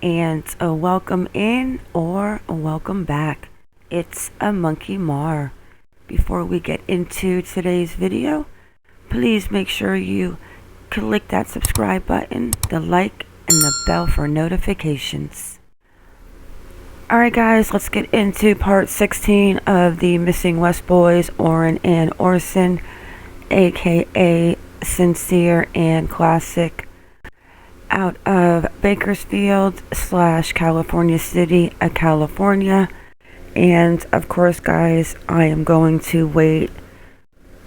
and a welcome in or a welcome back. It's a Monkey Mar. Before we get into today's video, please make sure you click that subscribe button, the like, and the bell for notifications. Alright guys, let's get into part 16 of the Missing West Boys, Orrin and Orson, aka Sincere and Classic, out of Bakersfield / California City, California. And of course guys, I am going to wait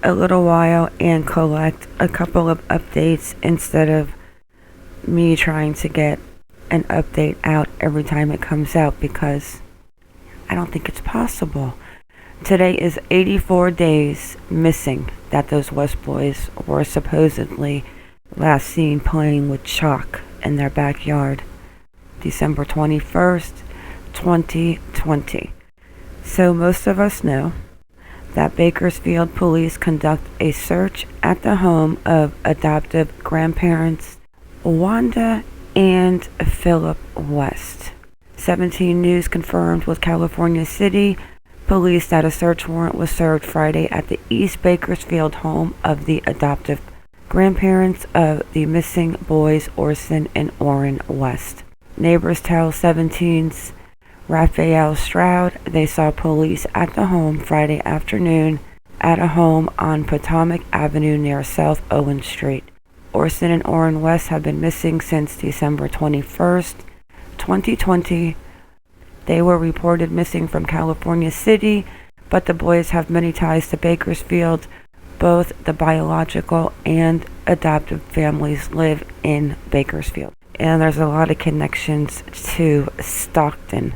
a little while and collect a couple of updates instead of me trying to get an update out every time it comes out, because I don't think it's possible. Today is 84 days missing that those West Boys were supposedly last seen playing with chalk in their backyard, December 21st, 2020. So most of us know that Bakersfield police conduct a search at the home of adoptive grandparents Wanda and Philip West. 17 News confirmed with California City Police that a search warrant was served Friday at the East Bakersfield home of the adoptive grandparents of the missing boys Orson and Orrin West. Neighbors tell 17's Raphael Stroud they saw police at the home Friday afternoon at a home on Potomac Avenue near South Owen Street. Orson and Orrin West have been missing since December 21st, 2020. They were reported missing from California City, but the boys have many ties to Bakersfield. Both the biological and adoptive families live in Bakersfield, and there's a lot of connections to Stockton.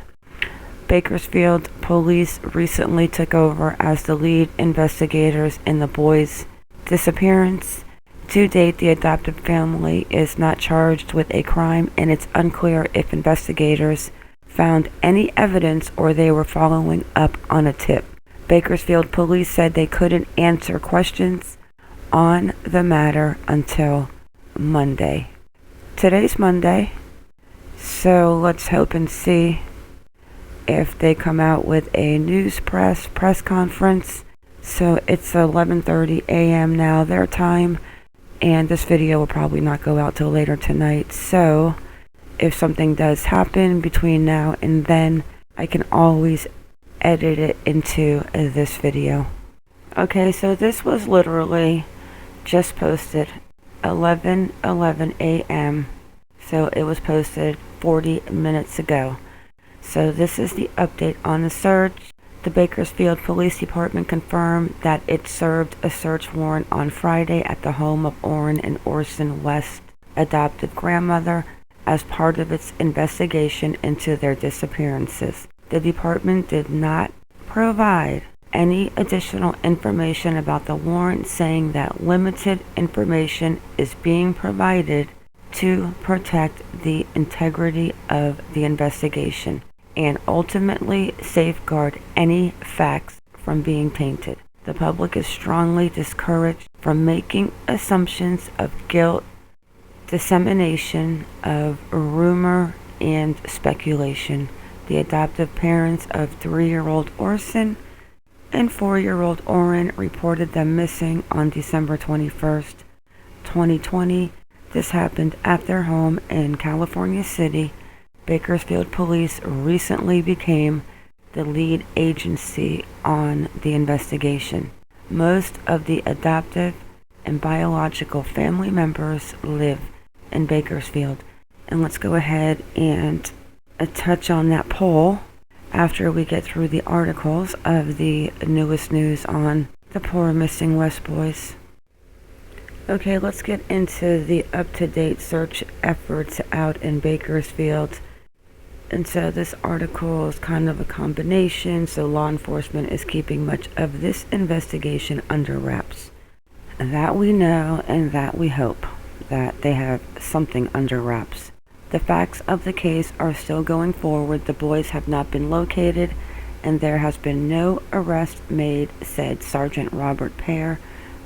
Bakersfield police recently took over as the lead investigators in the boys' disappearance. To date, the adoptive family is not charged with a crime, and it's unclear if investigators found any evidence or they were following up on a tip. Bakersfield police said they couldn't answer questions on the matter until Monday. Today's Monday, so let's hope and see if they come out with a press conference. So it's 11:30 a.m. now, their time, and this video will probably not go out till later tonight. So if something does happen between now and then, I can always edit it into this video. Okay, so this was literally just posted 11:11 a.m. So it was posted 40 minutes ago. So this is the update on the search. The Bakersfield Police Department confirmed that it served a search warrant on Friday at the home of Orrin and Orson West adoptive grandmother as part of its investigation into their disappearances. The department did not provide any additional information about the warrant, saying that limited information is being provided to protect the integrity of the investigation and ultimately safeguard any facts from being tainted. The public is strongly discouraged from making assumptions of guilt, dissemination of rumor, and speculation. The adoptive parents of 3-year-old Orson and 4-year-old Orrin reported them missing on December 21st, 2020. This happened at their home in California City. Bakersfield Police recently became the lead agency on the investigation. Most of the adoptive and biological family members live in Bakersfield. And let's go ahead and touch on that poll after we get through the articles of the newest news on the poor missing West Boys. Okay, let's get into the up-to-date search efforts out in Bakersfield. And so this article is kind of a combination. So law enforcement is keeping much of this investigation under wraps. That we know, and that we hope that they have something under wraps. The facts of the case are still going forward. The boys have not been located, and there has been no arrest made, said Sergeant Robert Pear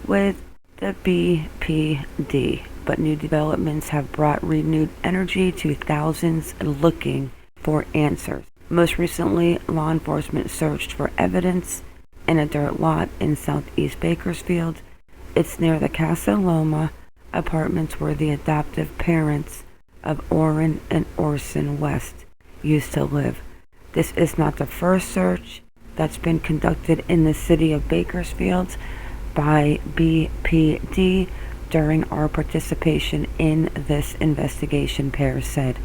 with the BPD. but new developments have brought renewed energy to thousands looking for answers. Most recently, law enforcement searched for evidence in a dirt lot in southeast Bakersfield. It's near the Casa Loma apartments where the adoptive parents of Orrin and Orson West used to live. This is not the first search that's been conducted in the city of Bakersfield by BPD during our participation in this investigation, Pear said.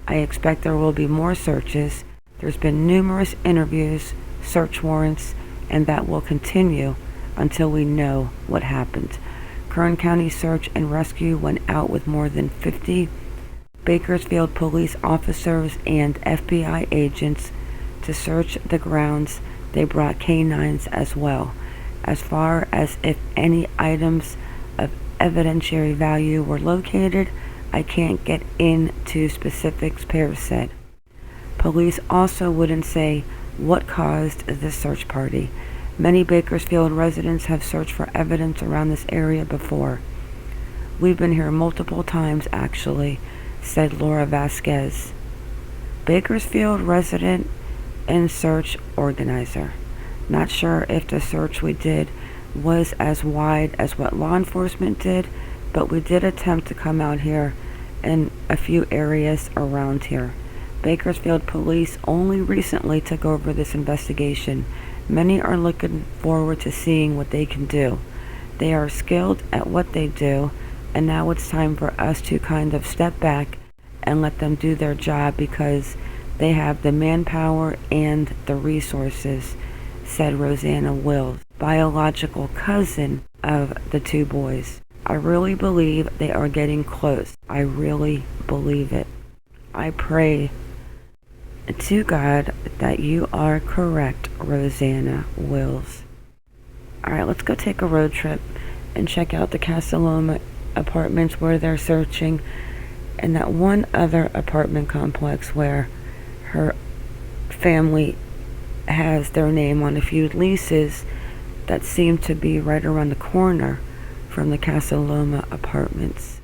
I expect there will be more searches. There's been numerous interviews, search warrants, and that will continue until we know what happened. Kern County Search and Rescue went out with more than 50 Bakersfield police officers and FBI agents to search the grounds. They brought canines as well. As far as if any items of evidentiary value were located, I can't get into specifics, Pear said. Police also wouldn't say what caused the search party. Many Bakersfield residents have searched for evidence around this area before. We've been here multiple times, actually, said Laura Vasquez, Bakersfield resident and search organizer. Not sure if the search we did was as wide as what law enforcement did, but we did attempt to come out here in a few areas around here. Bakersfield police only recently took over this investigation. Many are looking forward to seeing what they can do. They are skilled at what they do, and now it's time for us to kind of step back and let them do their job because they have the manpower and the resources, said Rosanna Wills, biological cousin of the two boys. I really believe they are getting close. I really believe it. I pray to God that you are correct, Rosanna Wills. Alright, let's go take a road trip and check out the Casa Loma apartments where they're searching, and that one other apartment complex where her family has their name on a few leases that seem to be right around the corner from the Casa Loma apartments.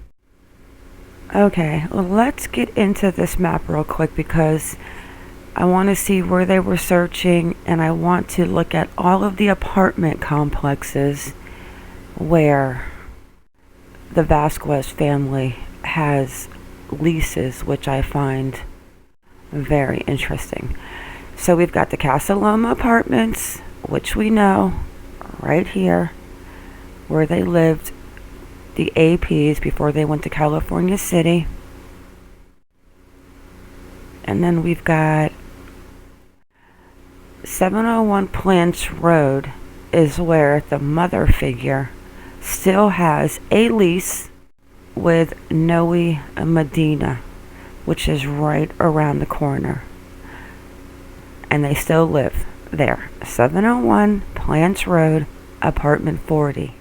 Okay, well, let's get into this map real quick because I want to see where they were searching, and I want to look at all of the apartment complexes where the Vasquez family has leases, which I find very interesting. So we've got the Casa Loma apartments, which we know right here where they lived, the APs before they went to California City. And then we've got 701 Plants Road is where the mother figure still has a lease with Noe Medina, which is right around the corner. And they still live there. 701 Plants Road, apartment 40.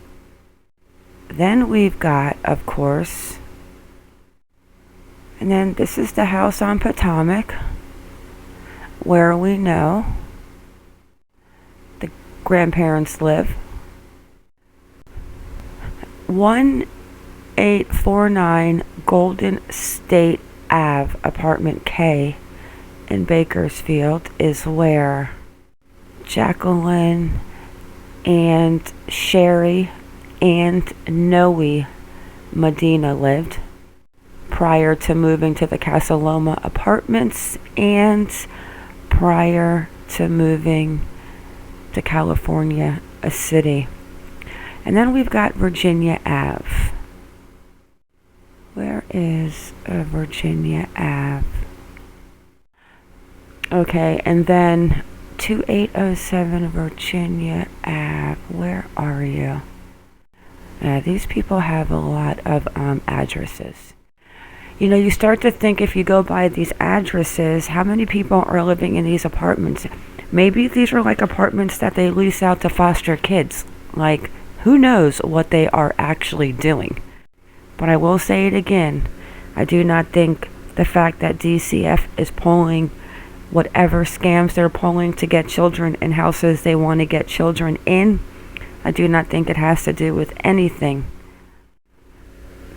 Then we've got, of course, and then this is the house on Potomac, where we know the grandparents live. 1849 Golden State Ave, apartment K in Bakersfield is where Jacqueline and Sherry and Noe Medina lived prior to moving to the Casa Loma apartments and prior to moving to California City. And then we've got Virginia Ave. Where is Virginia Ave? Okay, and then 2807 Virginia Ave. Where are you? These people have a lot of addresses. You know, you start to think if you go by these addresses, how many people are living in these apartments? Maybe these are like apartments that they lease out to foster kids. Like, who knows what they are actually doing? But I will say it again. I do not think the fact that DCF is pulling whatever scams they're pulling to get children in houses they want to get children in, I do not think it has to do with anything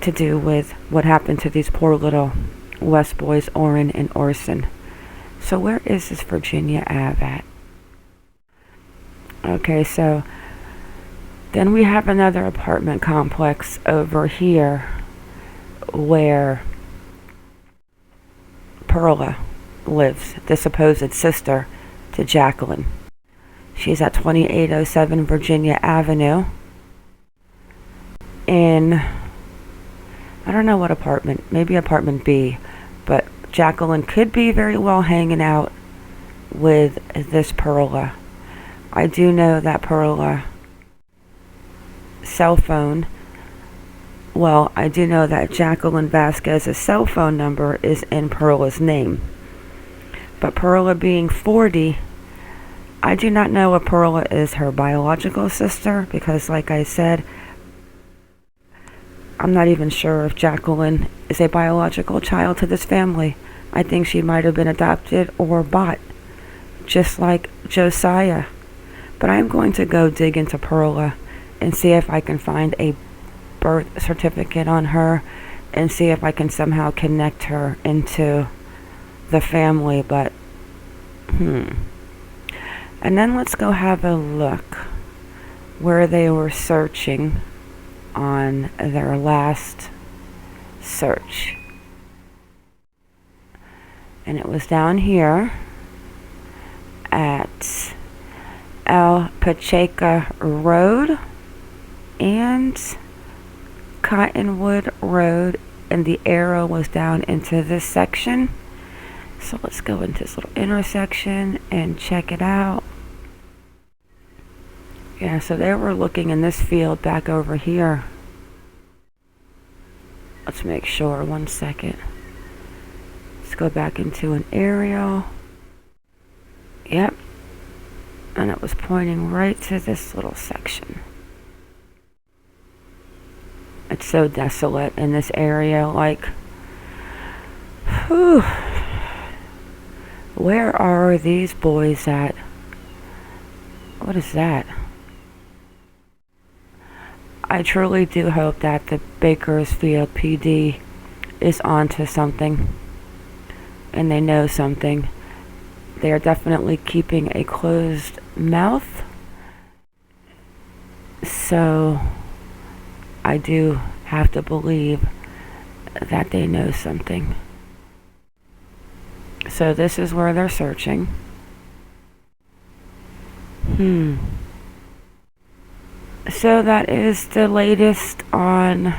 to do with what happened to these poor little West boys, Orrin and Orson. So where is this Virginia Ave at? Okay, so then we have another apartment complex over here where Perla lives, the supposed sister to Jacqueline. She's at 2807 Virginia Avenue in, I don't know what apartment, maybe apartment B, but Jacqueline could be very well hanging out with this Perla. I do know that Perla cell phone, well, I do know that Jacqueline Vasquez's cell phone number is in Perla's name. But Perla being 40, I do not know if Perla is her biological sister, because like I said, I'm not even sure if Jacqueline is a biological child to this family. I think she might have been adopted or bought, just like Josiah. But I'm going to go dig into Perla and see if I can find a birth certificate on her and see if I can somehow connect her into the family. But and then let's go have a look where they were searching on their last search. And it was down here at El Pacheco Road and Cottonwood Road, and the arrow was down into this section. So let's go into this little intersection and check it out. Yeah, so they were looking in this field back over here. Let's make sure, 1 second. Let's go back into an aerial. Yep. And it was pointing right to this little section. It's so desolate in this area, like, whew. Where are these boys at? What is that? I truly do hope that the Bakersfield PD is onto something and they know something. They are definitely keeping a closed mouth. So I do have to believe that they know something. So this is where they're searching. So that is the latest on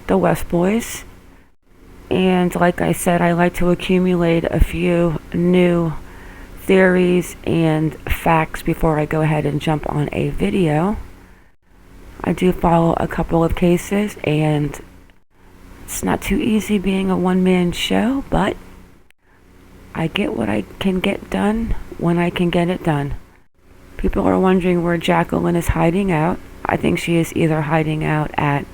the West Boys. And like I said, I like to accumulate a few new theories and facts before I go ahead and jump on a video. I do follow a couple of cases, and it's not too easy being a one-man show, but I get what I can get done when I can get it done. People are wondering where Jacqueline is hiding out. I think she is either hiding out at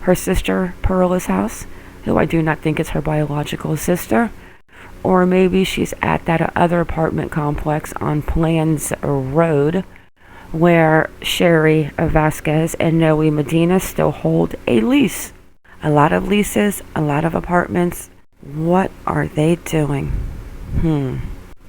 her sister Perla's house, who I do not think is her biological sister, or maybe she's at that other apartment complex on Plans Road, where Sherry Vasquez and Noe Medina still hold a lease. A lot of leases, a lot of apartments. What are they doing?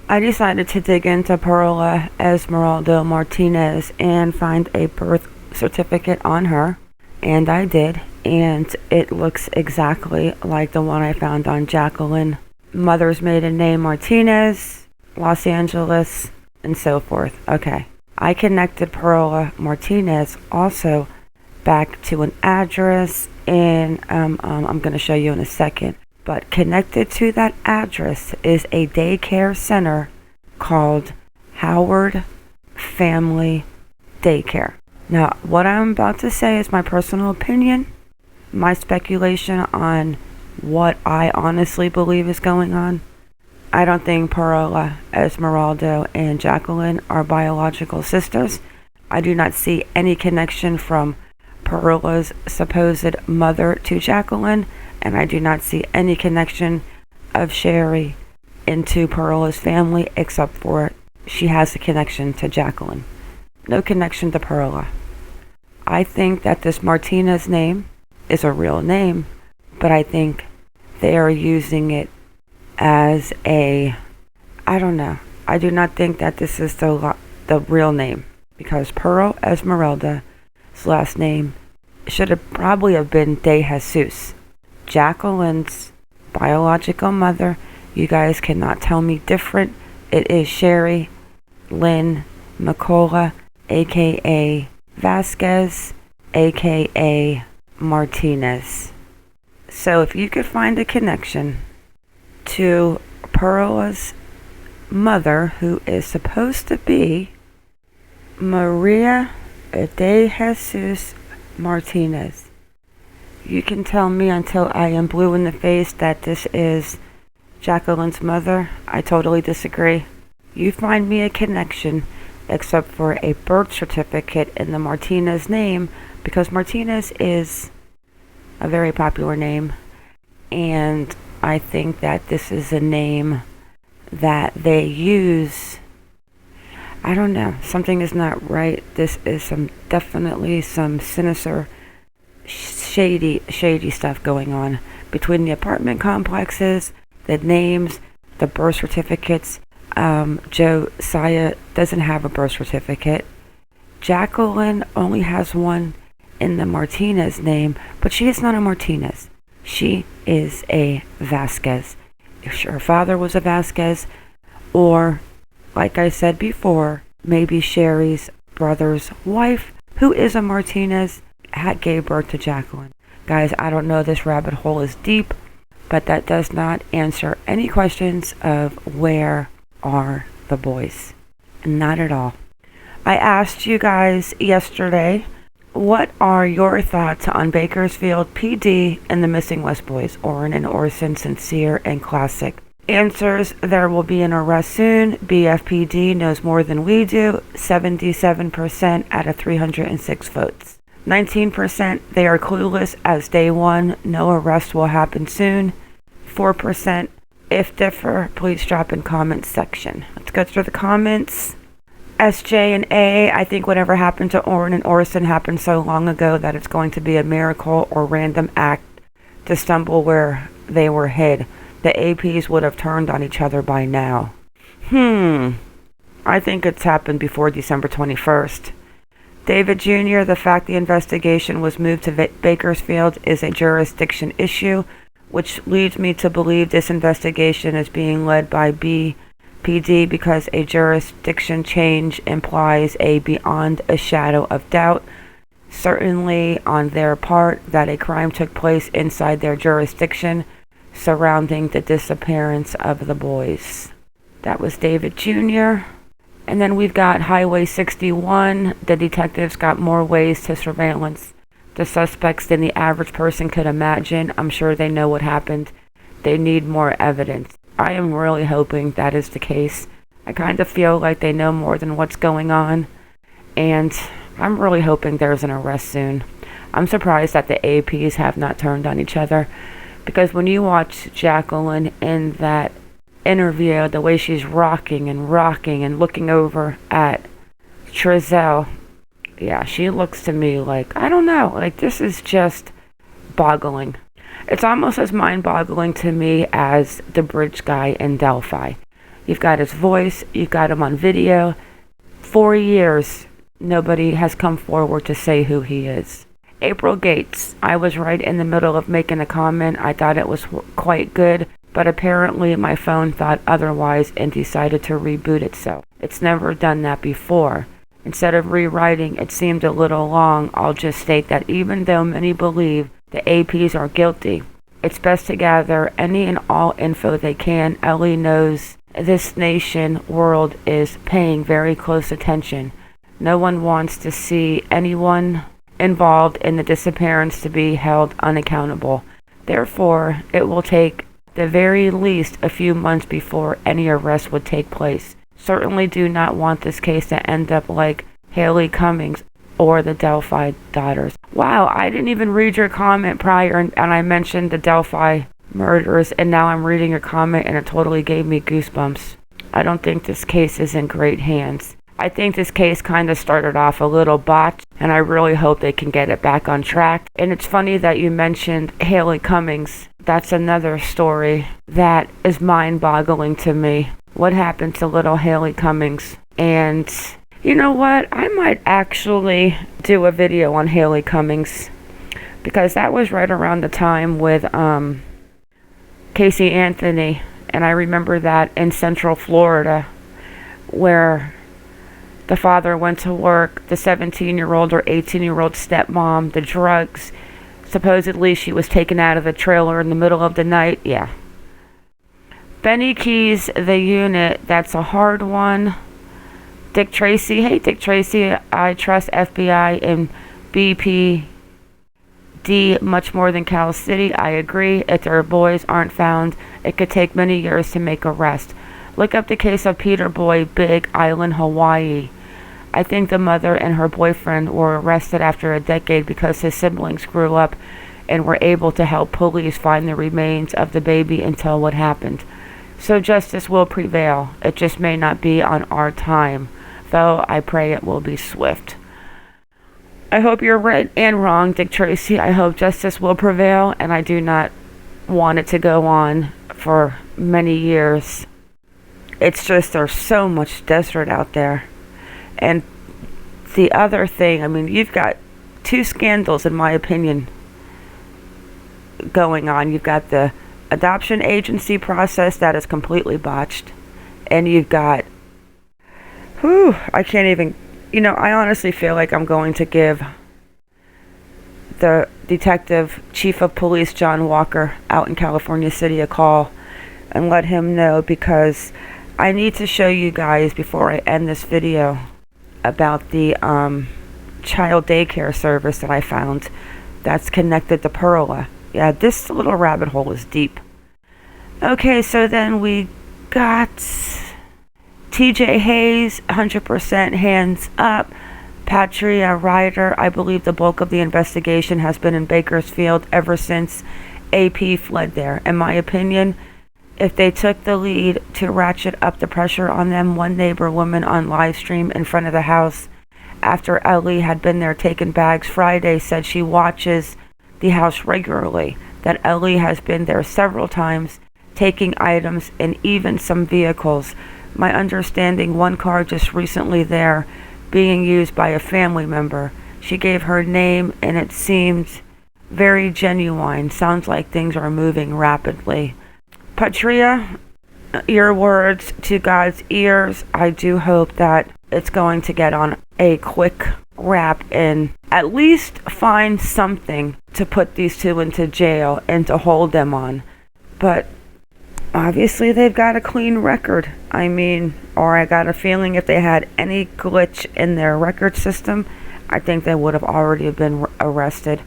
I decided to dig into Perla Esmeralda Martinez and find a birth certificate on her, and I did, and it looks exactly like the one I found on Jacqueline. Mother's maiden name Martinez, Los Angeles, and so forth. Okay. I connected Perla Martinez also back to an address in, I'm going to show you in a second. But connected to that address is a daycare center called Howard Family Daycare. Now, what I'm about to say is my personal opinion, my speculation on what I honestly believe is going on. I don't think Perla Esmeralda and Jacqueline are biological sisters. I do not see any connection from Perla's supposed mother to Jacqueline, and I do not see any connection of Sherry into Perla's family, except for she has a connection to Jacqueline. No connection to Perla. I think that this Martinez name is a real name, but I think they are using it as I don't know. I do not think that this is the real name, because Pearl Esmeralda's last name should have probably have been De Jesus. Jacqueline's biological mother, you guys cannot tell me different. It is Sherry Lynn McCullough, aka Vasquez, aka Martinez. So if you could find a connection to Perla's mother, who is supposed to be Maria de Jesus Martinez, you can tell me until I am blue in the face that this is Jacqueline's mother. I totally disagree. You find me a connection, except for a birth certificate in the Martinez name, because Martinez is a very popular name, and I think that this is a name that they use. I don't know. Something is not right. This is definitely some sinister, shady stuff going on between the apartment complexes, the names, the birth certificates. Josiah doesn't have a birth certificate. Jacqueline only has one in the Martinez name, but she is not a Martinez. She is a Vasquez. If her father was a Vasquez, or, like I said before, maybe Sherry's brother's wife, who is a Martinez, gave birth to Jacqueline. Guys, I don't know, this rabbit hole is deep, but that does not answer any questions of where are the boys. Not at all. I asked you guys yesterday, what are your thoughts on Bakersfield PD and the missing West boys, Orrin and Orson, sincere and classic? Answers: there will be an arrest soon. BFPD knows more than we do. 77% out of 306 votes. 19% they are clueless as day one. No arrest will happen soon. 4% if differ, please drop in comments section. Let's go through the comments. SJ and A, I think whatever happened to Orrin and Orson happened so long ago that it's going to be a miracle or random act to stumble where they were hid. The APs would have turned on each other by now. I think it's happened before December 21st. David Jr., the fact the investigation was moved to Bakersfield is a jurisdiction issue, which leads me to believe this investigation is being led by BPD because a jurisdiction change implies a beyond a shadow of doubt, certainly on their part, that a crime took place inside their jurisdiction surrounding the disappearance of the boys. That was David Jr. And then we've got Highway 61. The detectives got more ways to surveillance the suspects than the average person could imagine. I'm sure they know what happened. They need more evidence. I am really hoping that is the case. I kind of feel like they know more than what's going on, and I'm really hoping there's an arrest soon. I'm surprised that the APs have not turned on each other, because when you watch Jacqueline in that interview, the way she's rocking and looking over at Trezell, yeah, she looks to me like, I don't know, like this is just boggling. It's almost as mind-boggling to me as the bridge guy in Delphi. You've got his voice, you've got him on video. 4 years, nobody has come forward to say who he is. April Gates, I was right in the middle of making a comment. I thought it was quite good, but apparently my phone thought otherwise and decided to reboot itself. It's never done that before. Instead of rewriting, it seemed a little long. I'll just state that even though many believe the APs are guilty, it's best to gather any and all info they can. Ellie knows this world is paying very close attention. No one wants to see anyone involved in the disappearance to be held unaccountable. Therefore, it will take the very least a few months before any arrest would take place. Certainly do not want this case to end up like Haley Cummings or the Delphi daughters. Wow, I didn't even read your comment prior, and I mentioned the Delphi murders, and now I'm reading your comment and it totally gave me goosebumps. I don't think this case is in great hands. I think this case kind of started off a little botched, and I really hope they can get it back on track. And it's funny that you mentioned Haley Cummings. That's another story that is mind-boggling to me. What happened to little Haley Cummings? And you know what? I might actually do a video on Haley Cummings, because that was right around the time with Casey Anthony. And I remember that in Central Florida, where the father went to work, the 17-year-old or 18-year-old stepmom, the drugs. Supposedly she was taken out of the trailer in the middle of the night. Yeah. Benny Keys, the unit, that's a hard one. Dick Tracy, hey Dick Tracy, I trust FBI and BPD much more than Cal City. I agree. If their boys aren't found, it could take many years to make arrest. Look up the case of Peter Boy, Big Island, Hawaii. I think the mother and her boyfriend were arrested after a decade because his siblings grew up and were able to help police find the remains of the baby and tell what happened. So justice will prevail. It just may not be on our time, though I pray it will be swift. I hope you're right and wrong, Dick Tracy. I hope justice will prevail, and I do not want it to go on for many years. It's just there's so much desert out there. And the other thing, I mean, you've got two scandals, in my opinion, going on. You've got the adoption agency process that is completely botched. And you've got, I can't even, I honestly feel like I'm going to give the detective chief of police, John Walker, out in California City a call and let him know, because I need to show you guys before I end this video about the child daycare service that I found that's connected to Perla. Yeah, this little rabbit hole is deep. Okay, so then we got TJ Hayes, 100% hands up. Patria Ryder, I believe the bulk of the investigation has been in Bakersfield ever since AP fled there. In my opinion, if they took the lead to ratchet up the pressure on them, one neighbor woman on live stream in front of the house after Ellie had been there taking bags Friday said she watches the house regularly, that Ellie has been there several times taking items and even some vehicles. My understanding, one car just recently there being used by a family member. She gave her name and it seemed very genuine. Sounds like things are moving rapidly. Patria, your words to God's ears. I do hope that it's going to get on a quick wrap and at least find something to put these two into jail and to hold them on. But obviously they've got a clean record. I mean, or I got a feeling if they had any glitch in their record system, I think they would have already been arrested.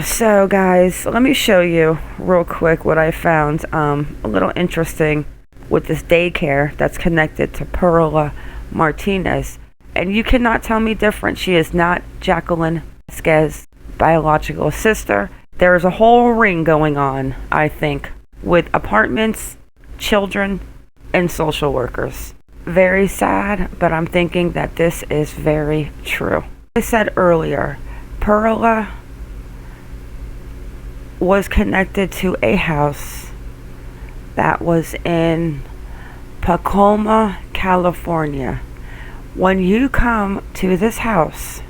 So guys, let me show you real quick what I found a little interesting with this daycare that's connected to Perla Martinez. And you cannot tell me different. She is not Jacqueline Vasquez's biological sister. There's a whole ring going on, I think, with apartments, children, and social workers. Very sad, but I'm thinking that this is very true. I said earlier, Perla was connected to a house that was in Tacoma, California. When you come to this house,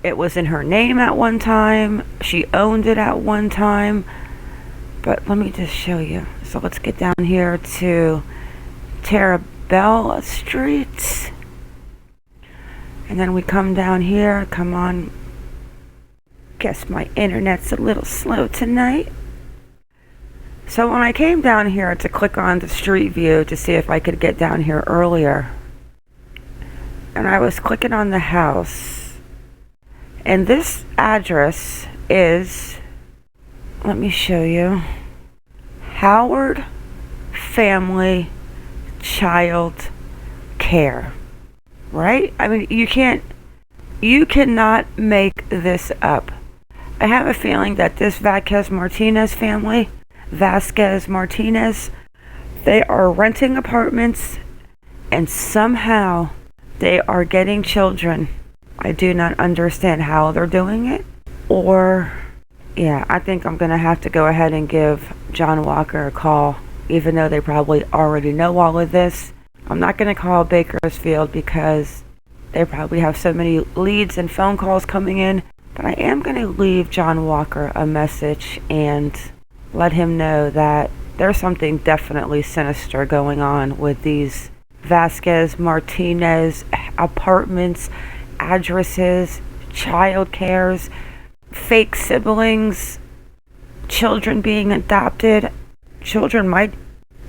it was in her name at one time. She owned it at one time. But let me just show you. So let's get down here to Terabella Street. And then we come down here. Come on. Guess my internet's a little slow tonight. So when I came down here to click on the street view to see if I could get down here earlier, and I was clicking on the house, and this address is, let me show you, Howard Family Child Care, right? I mean, you cannot make this up. I have a feeling that this Vasquez Martinez, they are renting apartments and somehow they are getting children I do not understand how they're doing it. Or, yeah, I think I'm going to have to go ahead and give John Walker a call, even though they probably already know all of this. I'm not going to call Bakersfield because they probably have so many leads and phone calls coming in. But I am going to leave John Walker a message and let him know that there's something definitely sinister going on with these Vasquez Martinez apartments, addresses, child cares, fake siblings, children being adopted, children might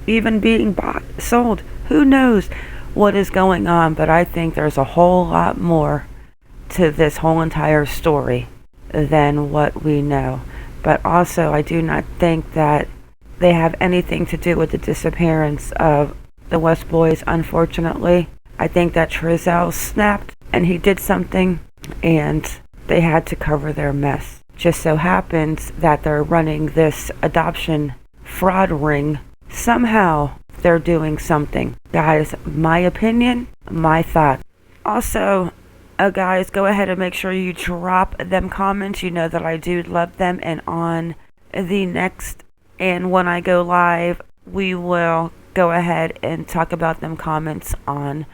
even being bought, sold. Who knows what is going on, but I think there's a whole lot more to this whole entire story than what we know. But also, I do not think that they have anything to do with the disappearance of the West boys, unfortunately. I think that Trizell snapped and he did something and they had to cover their mess. Just so happens that they're running this adoption fraud ring. Somehow they're doing something. Guys, my opinion, my thought. Also, guys, go ahead and make sure you drop them comments. You know that I do love them. And on the next, and when I go live, we will go ahead and talk about them comments on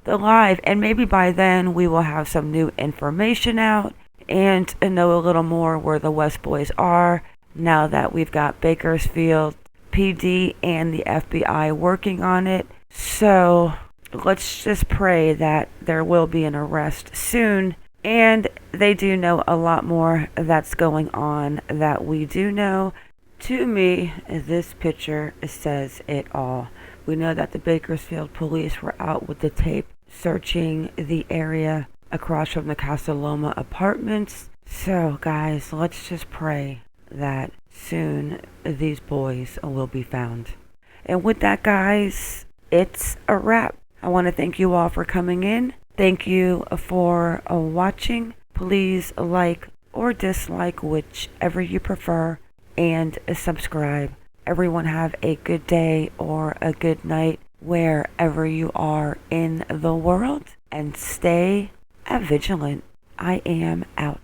the live. And maybe by then we will have some new information out and know a little more where the West boys are now that we've got Bakersfield PD and the FBI working on it. So let's just pray that there will be an arrest soon. And they do know a lot more that's going on that we do know. To me, this picture says it all. We know that the Bakersfield police were out with the tape searching the area across from the Casa Loma apartments. So guys, let's just pray that soon these boys will be found. And with that, guys, it's a wrap. I want to thank you all for coming in. Thank you for watching. Please like or dislike, whichever you prefer, and subscribe. Everyone have a good day or a good night wherever you are in the world, and stay vigilant. I am out.